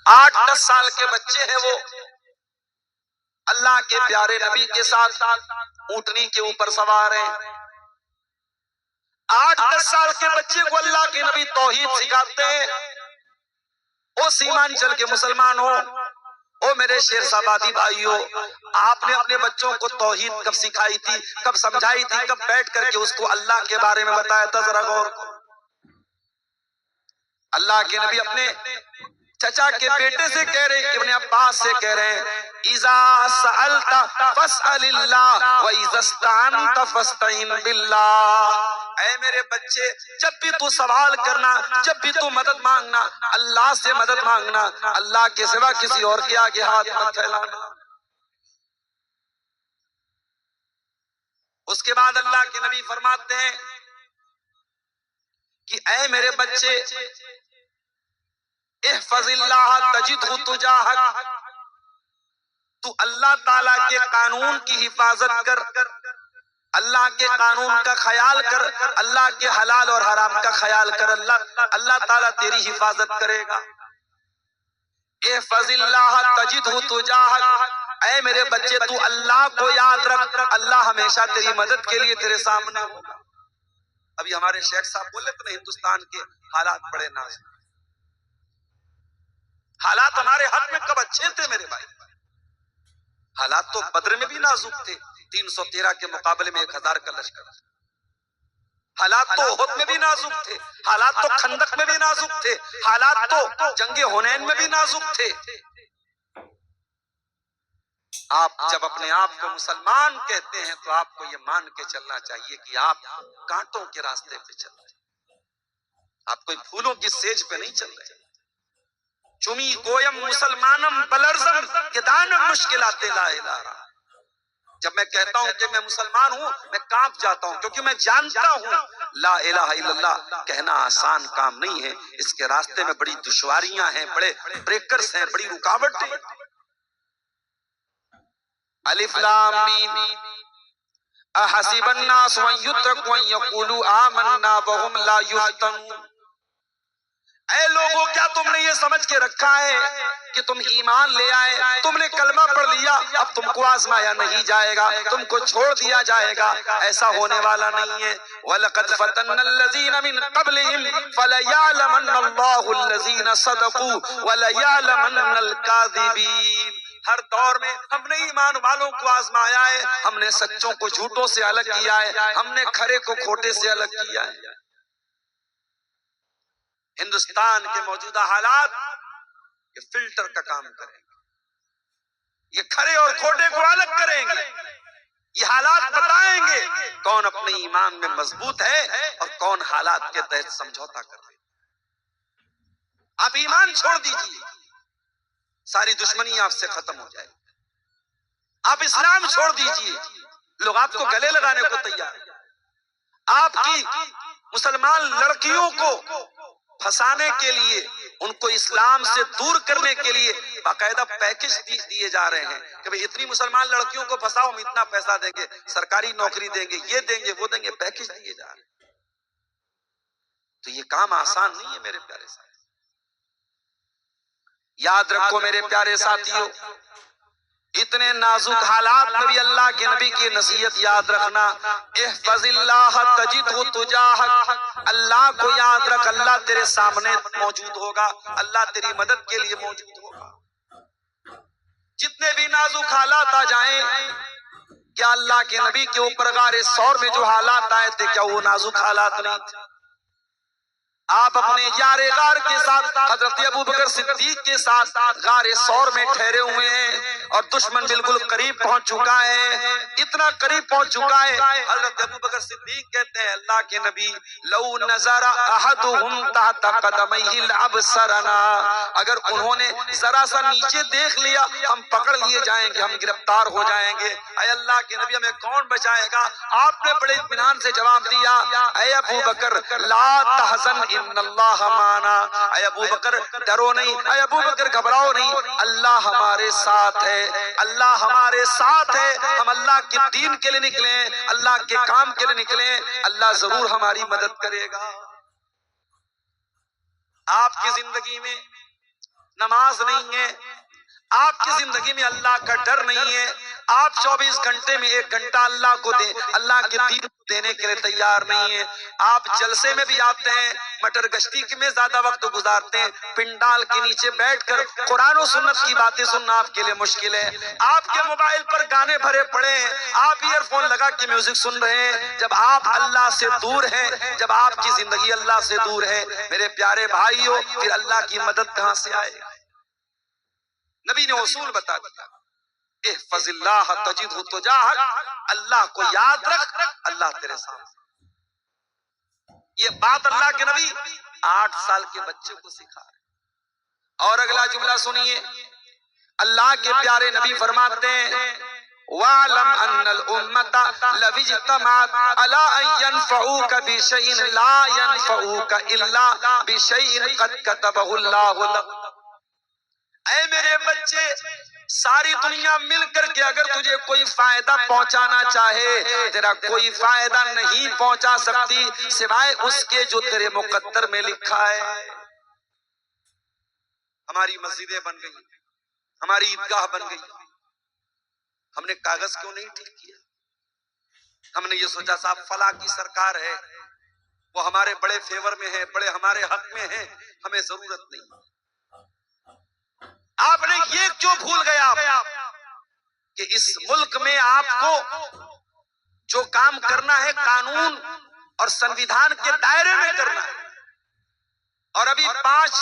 8-10 سال کے بچے ہیں، وہ اللہ کے پیارے نبی کے ساتھ اونٹنی کے اوپر سوار ہیں۔ 8-10 سال کے بچے کو اللہ کے نبی توحید سکھاتے ہیں۔ او سیمان چل کے مسلمان ہو، او میرے شیر صاحبادی بھائیو، آپ نے اپنے بچوں کو توحید کب سکھائی تھی، کب سمجھائی تھی، کب بیٹھ کر کے اس کو اللہ کے بارے میں بتایا تھا؟ ذرا غور کرو۔ اللہ کے نبی اپنے چچا کے بیٹے سے کہہ رہے ہیں، ابن عباس سے کہہ رہے ہیں، اذا سألت فاسأل اللہ واذا استعنت فاستعن باللہ۔ اے میرے بچے، جب بھی تو سوال کرنا، جب بھی تو مدد مانگنا، اللہ سے مدد مانگنا، اللہ کے سوا کسی اور کے آگے ہاتھ مت پھیلانا۔ اس کے بعد اللہ کے نبی فرماتے ہیں کہ اے میرے بچے، احفظ اللہ تجدہ تجاہک، تو اللہ تعالیٰ کے قانون کی حفاظت کر، اللہ کے قانون کا خیال کر، اللہ کے حلال اور حرام کا خیال کر، اللہ تعالیٰ تیری حفاظت کرے گا۔ احفظ اللہ تجدہ تجاہک، اے میرے بچے تو اللہ کو یاد رکھ، اللہ ہمیشہ تیری مدد کے لیے تیرے سامنے ہوگا۔ ابھی ہمارے شیخ صاحب بولے تو ہندوستان کے حالات بڑے نازک، حالات ہمارے حق میں کب اچھے تھے میرے بھائی؟ حالات تو بدر میں بھی نازک تھے، 313 کے مقابلے میں 1000 کا لشکر۔ حالات تو احد میں بھی نازک تھے، حالات تو خندق میں بھی نازک تھے، حالات تو جنگ حنین میں بھی نازک تھے۔ آپ جب اپنے آپ کو مسلمان کہتے ہیں تو آپ کو یہ مان کے چلنا چاہیے کہ آپ کانٹوں کے راستے پہ چل رہے ہیں، آپ کوئی پھولوں کی سیج پہ نہیں چل رہے۔ چمی گویم مسلمانم بلرزم کہ دانم مشکلات لا الہ۔ جب میں کہتا ہوں کہ میں مسلمان ہوں، میں کانپ جاتا ہوں، کیونکہ میں جانتا ہوں لا الہ الا اللہ کہنا آسان کام نہیں ہے، اس کے راستے میں بڑی دشواریاں ہیں، بڑے بریکرز ہیں، بڑی رکاوٹیں۔ الف لام میم احسب الناس ان یترکوا ان یقولوا آمنا وهم لا یفتنون۔ اے لوگوں، کیا تم نے یہ سمجھ کے رکھا ہے کہ تم ایمان لے آئے، تم نے کلمہ پڑھ لیا، اب تم کو آزمایا نہیں جائے گا، تم کو چھوڑ دیا جائے گا؟ ایسا ہونے والا نہیں ہے۔ وَلَقَدْ فَتَنَّا الَّذِينَ مِن قَبْلِهِمْ فَلَيَعْلَمَنَّ اللَّهُ الَّذِينَ صَدَقُوا وَلَيَعْلَمَنَّ الْكَاذِبِينَ۔ ہر دور میں ہم نے ایمان والوں کو آزمایا ہے، ہم نے سچوں کو جھوٹوں سے الگ کیا ہے، ہم نے کھرے کو کھوٹے سے الگ کیا ہے۔ ہندوستان کے موجودہ حالات یہ فلٹر کا کام کریں گے، یہ کھرے اور کھوٹے کو الگ کریں گے، یہ حالات بتائیں گے کون اپنے ایمان میں مضبوط ہے اور کون حالات کے تحت سمجھوتا کر رہے۔ آپ ایمان چھوڑ دیجئے، ساری دشمنی آپ سے ختم ہو جائے۔ آپ اسلام چھوڑ دیجئے، لوگ آپ کو گلے لگانے کو تیار ہیں۔ آپ کی مسلمان لڑکیوں کو پھنسانے کے لیے، ان کو اسلام سے دور کرنے کے لیے باقاعدہ پیکج دیے جا رہے ہیں کہ بھئی اتنی مسلمان لڑکیوں کو پھنساؤ، ہم اتنا پیسہ دیں گے، سرکاری نوکری دیں گے، یہ دیں گے، وہ دیں گے، پیکج دیے جا رہے ہیں۔ تو یہ کام آسان نہیں ہے میرے پیارے ساتھی۔ یاد رکھو میرے پیارے ساتھیوں، اتنے نازک حالات میں بھی اللہ کے نبی کی نصیحت یاد رکھنا، احفظ اللہ تجدہ تجاہک، اللہ کو یاد رکھ، اللہ تیرے سامنے موجود ہوگا، اللہ تیری مدد کے لیے موجود ہوگا۔ جتنے بھی نازک حالات آ جائیں، کیا اللہ کے نبی کے اوپر غار ثور میں جو حالات آئے تھے کیا وہ نازک حالات نہیں تھے؟ آپ اپنے یار غار کے ساتھ حضرت ابوبکر صدیق کے ساتھ غار ثور میں ٹھہرے ہوئے ہیں اور دشمن بالکل قریب پہنچ چکا ہے، اتنا قریب پہنچ چکا ہے۔ حضرت ابوبکر صدیق کہتے ہیں اللہ کے نبی، لو نظر احدهم تحت قدمیہ لابصرنا، اگر انہوں نے ذرا سا نیچے دیکھ لیا ہم پکڑ لیے جائیں گے، ہم گرفتار ہو جائیں گے۔ اے اللہ کے نبی ہمیں کون بچائے گا؟ آپ نے بڑے اطمینان سے جواب دیا، اے ابوبکر لا تحزن ان اللہ معنا، اے ابوبکر ڈرو نہیں، اے ابوبکر گھبراؤ نہیں، اللہ ہمارے ساتھ ہے، اللہ ہمارے ساتھ ہے، ہم اللہ کے دین کے لیے نکلے، اللہ کے کام کے لیے نکلے، اللہ ضرور ہماری مدد کرے گا۔ آپ کی زندگی میں نماز نہیں ہے، آپ کی زندگی میں اللہ کا ڈر نہیں ہے، آپ 24 گھنٹے میں 1 گھنٹہ اللہ کو دے، اللہ کے دین دینے کے لیے تیار نہیں ہے، آپ جلسے میں بھی آتے ہیں، مٹر گشتی میں زیادہ وقت گزارتے ہیں، پنڈال کے نیچے بیٹھ کر قرآن و سنت کی باتیں سننا آپ کے لیے مشکل ہے، آپ کے موبائل پر گانے بھرے پڑے ہیں، آپ ایئر فون لگا کے میوزک سن رہے ہیں، جب آپ اللہ سے دور ہیں، جب آپ کی زندگی اللہ سے دور ہے، میرے پیارے بھائیوں، پھر اللہ کی مدد کہاں سے آئے گا؟ نبی نے اصول بتا دیا، احفظ اللہ تجدہ تجاہک، اللہ کو یاد رکھ، اللہ تیرے سامنے۔ یہ بات اللہ کے نبی 8 سال کے بچے کو سکھا رہے۔ اور اگلا جملہ سنیے، اللہ کے پیارے نبی فرماتے ہیں وَاعْلَمْ أَنَّ الْأُمَّةَ لَوِ اجْتَمَعَتْ عَلَىٰ أَن يَنفَعُوكَ بِشَيْءٍ لَا يَنفَعُوكَ إِلَّا بِشَيْءٍ قَدْ كَتَبَهُ اللَّهُ لَكَ۔ اے میرے بچے، ساری دنیا مل کر کے اگر تجھے کوئی فائدہ پہنچانا چاہے، تیرا کوئی فائدہ نہیں پہنچا سکتی سوائے اس کے جو تیرے مقدر میں لکھا ہے۔ ہماری مسجدیں بن گئی، ہماری عیدگاہ بن گئی، ہم نے کاغذ کیوں نہیں ٹھیک کیا؟ ہم نے یہ سوچا صاحب فلاں کی سرکار ہے، وہ ہمارے بڑے فیور میں ہے، بڑے ہمارے حق میں ہے، ہمیں ضرورت نہیں۔ آپ نے یہ کیوں بھول گیا کہ اس ملک میں آپ کو جو کام کرنا ہے قانون اور سنویدھان کے دائرے میں کرنا ہے، اور ابھی 5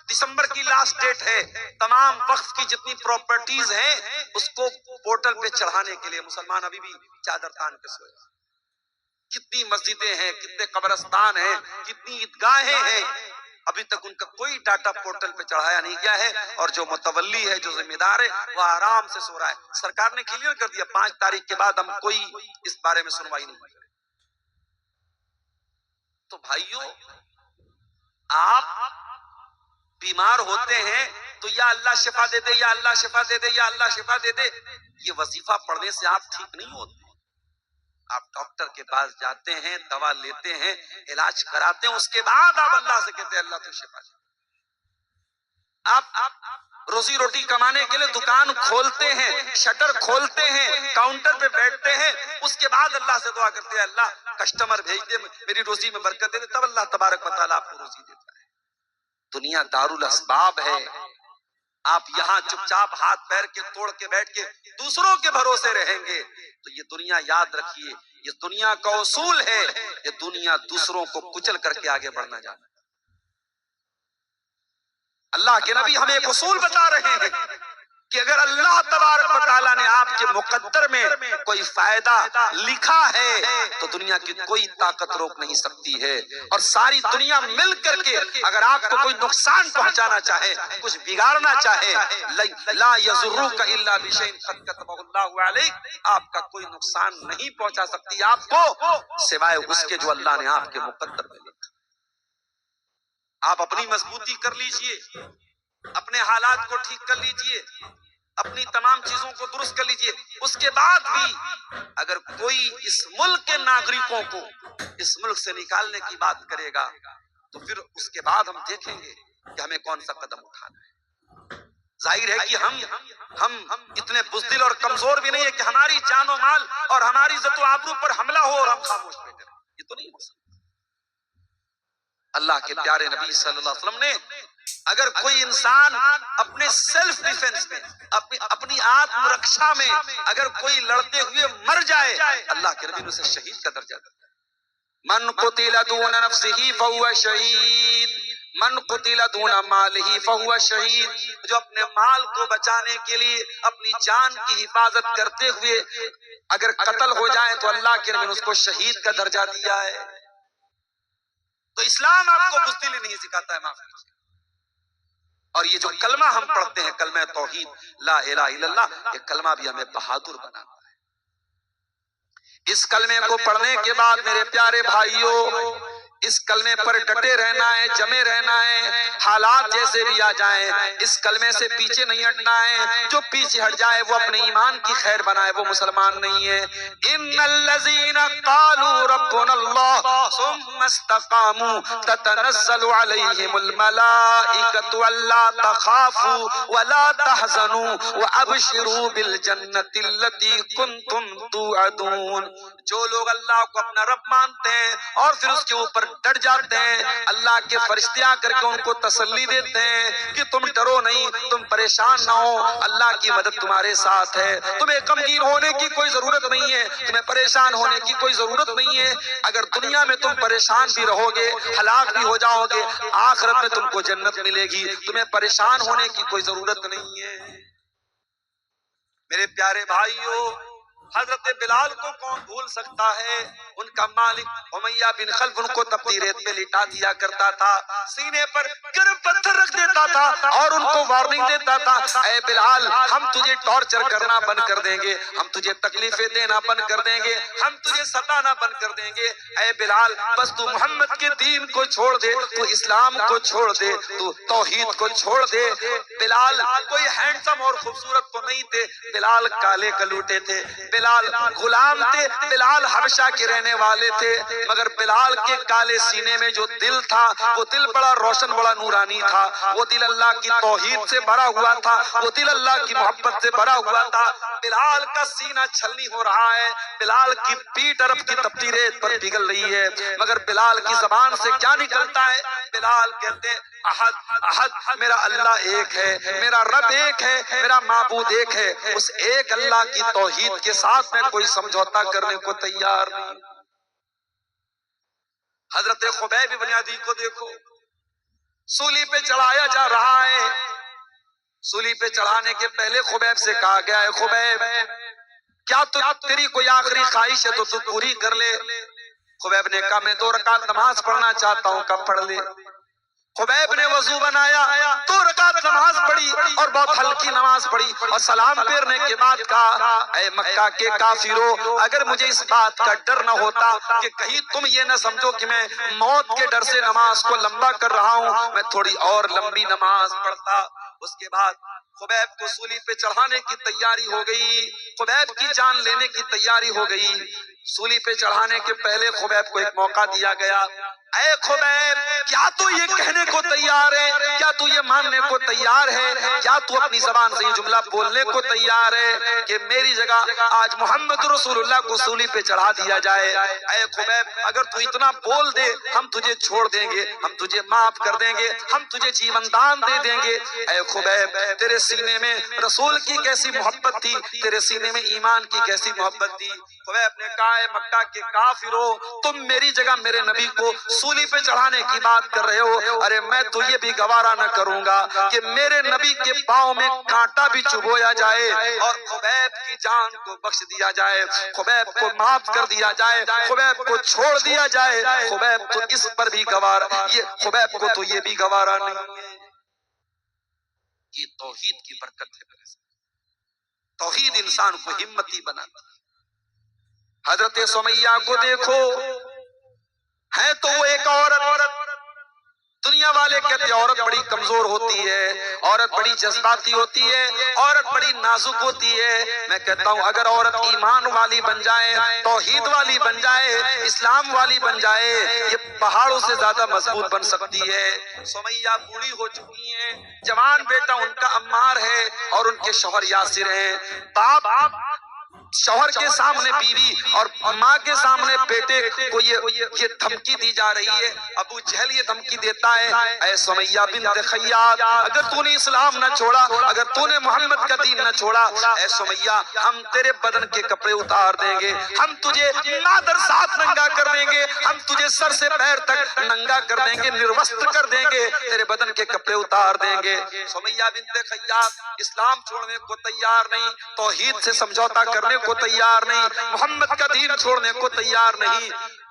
دسمبر کی لاسٹ ڈیٹ ہے، تمام وقف کی جتنی پراپرٹیز ہیں اس کو پورٹل پہ چڑھانے کے لیے مسلمان ابھی بھی چادر تان کے سوئے۔ کتنی مسجدیں ہیں، کتنے قبرستان ہیں، کتنی عیدگاہیں ہیں، ابھی تک ان کا کوئی ڈاٹا پورٹل پہ چڑھایا نہیں گیا ہے، اور جو متولی ہے، جو ذمہ دار ہے، وہ آرام سے سو رہا ہے۔ سرکار نے کلیئر کر دیا 5 تاریخ کے بعد ہم کوئی اس بارے میں سنوائی نہیں کریں۔ تو بھائیوں، آپ بیمار ہوتے ہیں تو یا اللہ شفا دے دے، یا اللہ شفا دے دے، یا اللہ شفا دے دے، یہ وظیفہ پڑھنے سے آپ ٹھیک نہیں ہوتے۔ آپ ڈاکٹر کے پاس جاتے ہیں، دوا لیتے ہیں، علاج کراتے ہیں، اس کے بعد آپ اللہ سے کہتے ہیں اللہ تو شفا دے۔ آپ روزی روٹی کمانے کے لیے دکان کھولتے ہیں، شٹر کھولتے ہیں، کاؤنٹر پہ بیٹھتے ہیں، اس کے بعد اللہ سے دعا کرتے ہیں اللہ کسٹمر بھیج دے، میری روزی میں برکت دے دے، تب اللہ تبارک و تعالیٰ آپ کو روزی دیتا ہے۔ دنیا دارالاسباب ہے، آپ یہاں چپ چاپ ہاتھ پیر کے توڑ کے بیٹھ کے دوسروں کے بھروسے رہیں گے تو یہ دنیا یاد رکھیے، یہ دنیا کا اصول ہے، یہ دنیا دوسروں کو کچل کر کے آگے بڑھنا جانا۔ اللہ کے نبی ہمیں ایک اصول بتا رہے ہیں کہ اگر اللہ تبارک و تعالیٰ نے آپ کے مقدر میں کوئی فائدہ لکھا ہے تو دنیا کی کوئی طاقت روک نہیں سکتی ہے، اور ساری دنیا مل کر کے اگر آپ کو کوئی نقصان پہنچانا چاہے، کچھ بگاڑنا چاہے، لا یضرک الا بشیء قد کتبہ اللہ علیک، آپ کا کوئی نقصان نہیں پہنچا سکتی آپ کو سوائے اس کے جو اللہ نے آپ کے مقدر میں لکھا۔ آپ اپنی مضبوطی کر لیجئے، اپنے حالات کو ٹھیک کر لیجئے، اپنی تمام چیزوں کو درست کر لیجئے، اس کے بعد بھی اگر کوئی اس ملک کے ناگرکوں کو اس ملک سے نکالنے کی بات کرے گا تو پھر اس کے بعد ہم دیکھیں گے کہ ہمیں کون سا قدم اٹھانا ہے۔ ظاہر ہے کہ ہم اتنے بزدل اور کمزور بھی نہیں ہے کہ ہماری جان و مال اور ہماری عزت و آبرو پر حملہ ہو اور ہم خاموش بیٹھے رہیں، یہ تو نہیں ہو سکتا۔ اللہ کے پیارے نبی صلی اللہ علیہ وسلم نے اگر کوئی انسان اپنے سیلف ڈیفنس میں، اپنی آتم رکشا میں اگر کوئی لڑتے ہوئے مر جائے، اللہ کے نبی نے اسے شہید کا درجہ دیا۔ من قتل دون نفسه فهو شہید، من قتل دون ماله فهو شہید، جو اپنے مال کو بچانے کے لیے اپنی جان کی حفاظت کرتے ہوئے اگر قتل ہو جائے تو اللہ کے نبی نے اس کو شہید کا درجہ دیا ہے۔ تو اسلام آپ کو بزدلی نہیں سکھاتا ہے، معاف کیجیے۔ اور یہ جو کلمہ ہم پڑھتے ہیں، کلمہ توحید لا الہ الا اللہ، یہ کلمہ بھی ہمیں بہادر بناتا ہے۔ اس کلمے کو پڑھنے کے بعد میرے پیارے بھائیوں، اس کلمے پر ڈٹے رہنا ہے، جمے رہنا ہے، حالات جیسے بھی آ جائیں اس کلمے سے پیچھے نہیں ہٹنا ہے۔ جو پیچھے ہٹ جائے وہ اپنے ایمان کی خیر بنائے، وہ مسلمان نہیں ہے۔ ان الذین قالوا ربنا اللہ ثم استقاموا تتنزل علیہم الملائکۃ الا تخافوا ولا تحزنوا وابشروا بالجنۃ التي کنتم توعدون۔ جو لوگ اللہ کو اپنا رب مانتے ہیں اور پھر اس کے اوپر ڈٹ جاتے ہیں، اللہ کے فرشتے آ کر کے ان کو تسلی دیتے ہیں کہ تم ڈرو نہیں، تم پریشان نہ ہو، اللہ کی مدد تمہارے ساتھ ہے، تمہیں غمگین ہونے کی کوئی ضرورت نہیں ہے، تمہیں پریشان ہونے کی کوئی ضرورت نہیں ہے۔ اگر دنیا میں تم پریشان بھی رہو گے، ہلاک بھی ہو جاؤ گے، آخرت میں تم کو جنت ملے گی، تمہیں پریشان ہونے کی کوئی ضرورت نہیں ہے۔ میرے پیارے بھائیوں، حضرت بلال کو کون بھول سکتا ہے؟ ان کا مالک امیہ بن خلف ان کو تپتی ریت پہ لٹا دیا کرتا تھا، سینے پر گرم پتھر رکھ دیتا تھا اور ان کو وارننگ دیتا تھا، اے بلال ہم تجھے ٹارچر کرنا بند کر دیں گے، ہم تجھے تکلیفیں دینا بند کر دیں گے، ہم تجھے ستانا بند کر دیں گے، اے بلال بس تو محمد کے دین کو چھوڑ دے، تو اسلام کو چھوڑ دے، تو توحید کو چھوڑ دے۔ بلال کوئی ہینڈسم اور خوبصورت تو نہیں تھے، بلال کالے کلوٹے تھے، بلال غلام تھے، بلال حبشہ کے رہنے والے تھے، مگر بلال کے کالے سینے میں جو دل تھا وہ دل بڑا روشن، بڑا نورانی تھا، وہ دل اللہ کی توحید سے بھرا ہوا تھا، وہ دل اللہ کی محبت سے بھرا ہوا تھا۔ بلال کا سینہ چھلنی ہو رہا ہے، بلال کی پیٹھ عرب کی تپتی ریت پر پگھل رہی ہے، مگر بلال کی زبان سے کیا نکلتا ہے؟ بلال کہتے ہیں احد احد، میرا اللہ ایک ہے، میرا رب ایک ہے، میرا معبود ایک ہے، اس ایک اللہ کی توحید کے ساتھ میں کوئی سمجھوتا کرنے کو تیار نہیں۔ حضرت خبیب بن عدی کو دیکھو، سولی پہ چڑھایا جا رہا ہے، سولی پہ چڑھانے کے پہلے خبیب سے کہا گیا ہے خبیب کیا تو تیری کوئی آخری خواہش ہے تو پوری کر لے۔ خبیب نے کہا میں 2 رکعت نماز پڑھنا چاہتا ہوں، کب پڑھ لے۔ خبیب نے وضو بنایا، 2 رکعت نماز پڑھی اور بہت ہلکی نماز پڑھی اور سلام پھیرنے کے بعد کہا اے مکہ کے کافرو، اگر مجھے اس بات کا ڈر نہ ہوتا کہ کہیں تم یہ نہ سمجھو کہ میں موت کے ڈر سے نماز کو لمبا کر رہا ہوں، میں تھوڑی اور لمبی نماز پڑھتا۔ اس کے بعد خبیب کو سولی پہ چڑھانے کی تیاری ہو گئی، خبیب کی جان لینے کی تیاری ہو گئی۔ سولی پہ چڑھانے کے پہلے خبیب کو ایک موقع دیا گیا، اے خبیب کیا تو یہ کہنے کو تیار ہے، کیا تو یہ ماننے کو تیار ہے، کیا تو اپنی زبان سے یہ جملہ بولنے کو تیار ہے کہ میری جگہ آج محمد رسول اللہ کو سولی پہ چڑھا دیا جائے؟ اے خبیب اگر تو اتنا بول دے ہم تجھے چھوڑ دیں گے، ہم تجھے معاف کر دیں گے، ہم تجھے جیون دان دے دیں گے۔ اے خبیب تیرے سینے میں رسول کی کیسی محبت تھی، تیرے سینے میں ایمان کی کیسی محبت تھی۔ خبیب نے کہا اے مکہ کے کافرو، تم میری جگہ میرے نبی کو سولی پہ چڑھانے کی بات کر رہے ہو، ارے میں تو یہ بھی گوارا نہ کروں گا کہ میرے نبی کے پاؤں میں کانٹا بھی چبویا جائے اور خبیب کی جان کو بخش دیا جائے، خبیب کو معاف کر دیا جائے، خبیب کو چھوڑ دیا جائے۔ خبیب تو اس پر بھی گوارا، یہ خبیب کو تو یہ بھی گوارا نہیں ہے۔ یہ توحید کی برکت ہے، توحید انسان کو ہمتی بناتا ہے۔ حضرت سمیہ کو دیکھو، ہے تو وہ ایک عورت، دنیا والے کہتے عورت بڑی کمزور ہوتی ہے، عورت بڑی جذباتی ہوتی ہے، عورت بڑی نازک ہوتی ہے۔ میں کہتا ہوں اگر عورت ایمان والی بن جائے، توحید والی بن جائے، اسلام والی بن جائے، یہ پہاڑوں سے زیادہ مضبوط بن سکتی ہے۔ سمیہ بوڑھی ہو چکی ہیں، جوان بیٹا ان کا عمار ہے اور ان کے شوہر یاسر ہیں۔ باپ شوہر کے سامنے بیوی اور ماں کے سامنے بیٹے کو یہ دھمکی دی جا رہی ہے، ابو جہل یہ دھمکی دیتا ہے اے سمیہ بنت خیاط اگر تو نے اسلام نہ چھوڑا، اگر تو نے محمد کا دین نہ چھوڑا، اے سمیہ ہم تیرے بدن کے کپڑے اتار دیں گے، ہم تجھے مادر ساتھ ننگا کر دیں گے، ہم تجھے سر سے پیر تک ننگا کر دیں گے، نروست کر دیں گے، تیرے بدن کے کپڑے اتار دیں گے۔ سمیہ بنت خیاط اسلام چھوڑنے کو تیار نہیں، توحید سے سمجھوتا کرنے کو تیار نہیں، محمد کا دین چھوڑنے کو تیار نہیں۔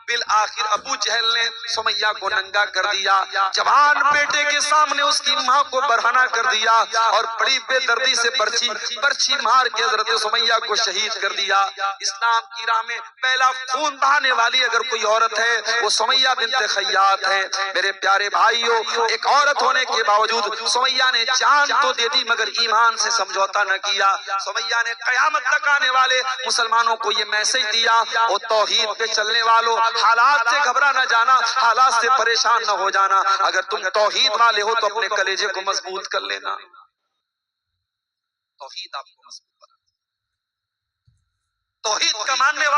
بالآخر ابو جہل نے سمیہ کو ننگا کر دیا، جوان بیٹے کے سامنے اس کی ماں کو برہنہ کر دیا اور بڑی بے دردی سے برچھی مار کے حضرت سمیہ کو شہید کر دیا۔ اسلام کی راہ میں پہلا خون بہانے والی اگر کوئی عورت ہے وہ سمیہ بنت خیاط ہے۔ میرے پیارے بھائیوں، ایک عورت ہونے کے باوجود سمیہ نے جان تو دے دی مگر ایمان سے سمجھوتا نہ کیا۔ سمیہ نے قیامت تک آنے والے مسلمانوں کو یہ میسج دیا، وہ توحید پہ چلنے والوں، حالات سے گھبرا نہ جانا، حالات سے پریشان نہ ہو جانا، اگر تم توحید والے ہو تو اپنے کلیجے کو مضبوط کر لینا۔ توحید آپ کو مضبوط بنا، توحید کا ماننے والا